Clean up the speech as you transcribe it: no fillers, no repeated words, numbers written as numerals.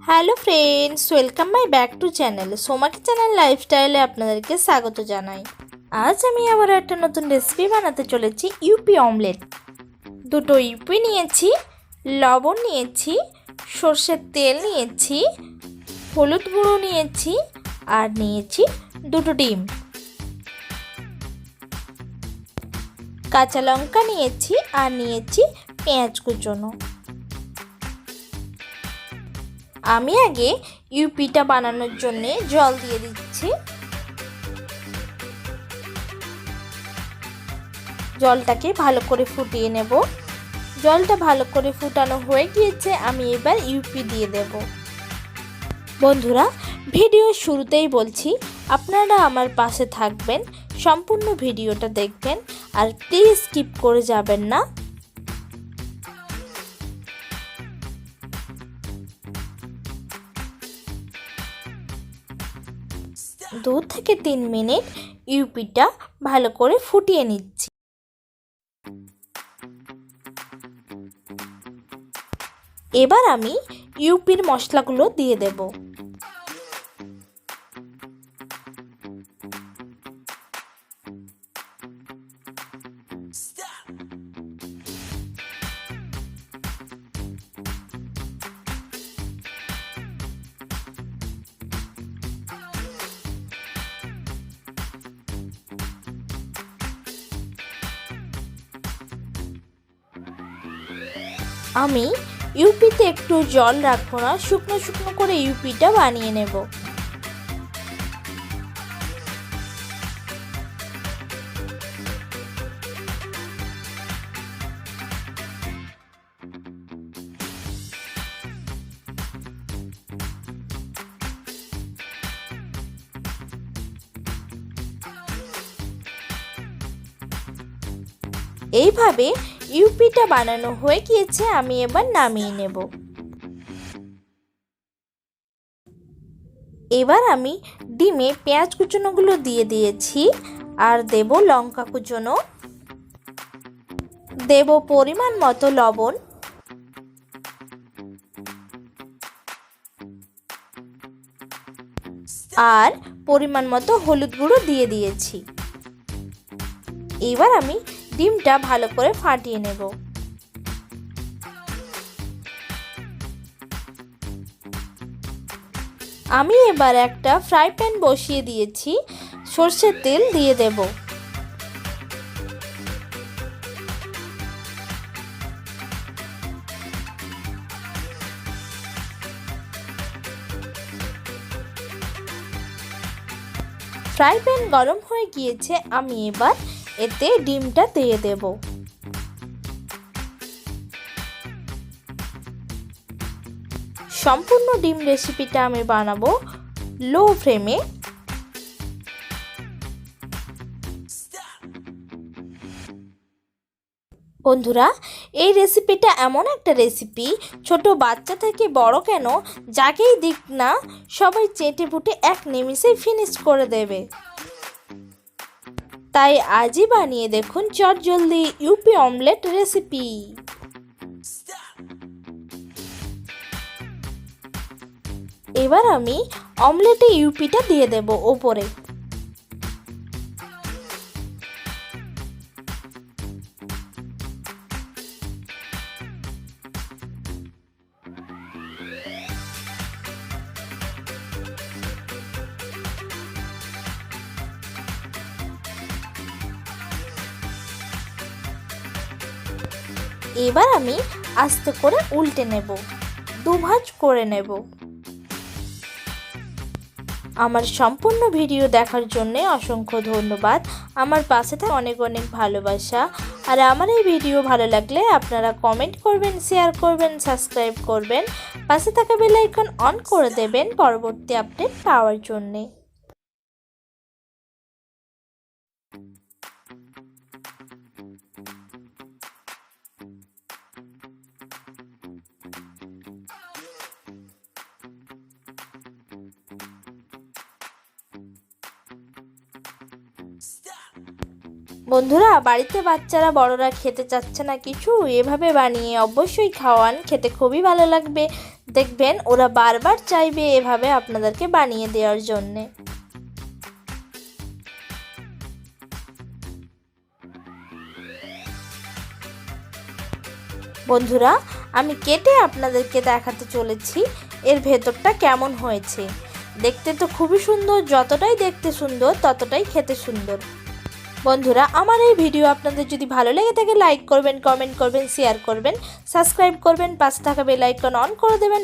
Hello friends, welcome my back to channel সোমাকি channel লাইফস্টাইলে আপনাদেরকে স্বাগত জানাই। আজ আমি আবার একটা নতুন রেসিপি বানাতে চলেছি, ইউপি অমলেট। দুটো ইউপি নিয়েছি, লবণ নিয়েছি, সর্ষের তেল নিয়েছি, হলুদ গুঁড়ো নিয়েছি আর নিয়েছি দুটো ডিম। কাঁচা লঙ্কা নিয়েছি আর নিয়েছি পেঁয়াজ কুচনো। আমি আগে ইউপিটা বানানোর জন্য জল দিয়ে দিচ্ছি। জলটাকে ভালো করে ফুটিয়ে নেব। জলটা ভালো করে ফুটানো হয়ে গিয়েছে, আমি এবার ইউপি দিয়ে দেব। বন্ধুরা, ভিডিওর শুরুতেই বলছি আপনারা আমার পাশে থাকবেন, সম্পূর্ণ ভিডিওটা দেখবেন আর প্লিজ স্কিপ করে যাবেন না। 2 থেকে 3 মিনিট ইউপিটা ভালো করে ফুটিয়ে নিচ্ছি। এবার আমি ইউপির মশলাগুলো দিয়ে দেব। আমি ইউপিতে একটু জল রাখবো না, শুকনো শুকনো করে ইউপিটা বানিয়ে নেব। এইভাবে ইউপিটা বানানো হয়ে গিয়েছে, আমি এবার নামিয়ে নেব। এবার আমি ডিমে পেঁয়াজ কুচনোগুলো দিয়ে দিয়েছি আর দেব লঙ্কা কুচনো, দেব পরিমাণ মতো লবণ, আর পরিমাণ মতো হলুদ গুঁড়ো দিয়ে দিয়েছি। এবার আমি ডিমটা ভালো করে ফাটিয়ে নেব। আমি এবার একটা ফ্রাই প্যান বসিয়ে দিয়েছি, সর্ষের তেল দিয়ে দেব। ফ্রাই প্যান গরম হয়ে গিয়েছে, আমি এবার এতে ডিমটা দিয়ে দেব। সম্পূর্ণ ডিম রেসিপিটা আমি বানাবো লো ফ্লেমে। বন্ধুরা, এই রেসিপিটা এমন একটা রেসিপি, ছোট বাচ্চা থেকে বড় কেন যাকেই দিক না সবাই চেটে পুটে এক নিমিষে ফিনিশ করে দেবে। তাই আজই বানিয়ে দেখুন চটজলদি ইউপি অমলেট রেসিপি। এবার আমি অমলেটে ইউপিটা দিয়ে দেব ওপরে। এবার আমি আস্তে করে উল্টে নেব, দুভাজ করে নেব। আমার সম্পূর্ণ ভিডিও দেখার জন্য অসংখ্য ধন্যবাদ। আমার পাশে থাকা অনেক অনেক ভালোবাসা। আর আমার এই ভিডিও ভালো লাগলে আপনারা কমেন্ট করবেন, শেয়ার করবেন, সাবস্ক্রাইব করবেন, পাশে থাকা বেল আইকন অন করে দেবেন পরবর্তী আপডেট পাওয়ার জন্যে। বন্ধুরা, বাড়িতে বাচ্চারা বড়রা খেতে চাচ্ছে না কিছু, এভাবে বানিয়ে অবশ্যই খাওয়ান, খেতে খুবই ভালো লাগবে। দেখবেন ওরা বারবার চাইবে এভাবে আপনাদেরকে বানিয়ে দেওয়ার জন্যে। বন্ধুরা, আমি কেটে আপনাদেরকে দেখাতে চলেছি এর ভেতরটা কেমন হয়েছে। দেখতে তো খুবই সুন্দর, যতটাই দেখতে সুন্দর ততটাই খেতে সুন্দর। বন্ধুরা, আমার এই ভিডিও আপনাদের যদি ভালো লেগে থাকে লাইক করবেন, কমেন্ট করবেন, শেয়ার করবেন, সাবস্ক্রাইব করবেন, পাশে থাকা বেল আইকন অন করে দেবেন।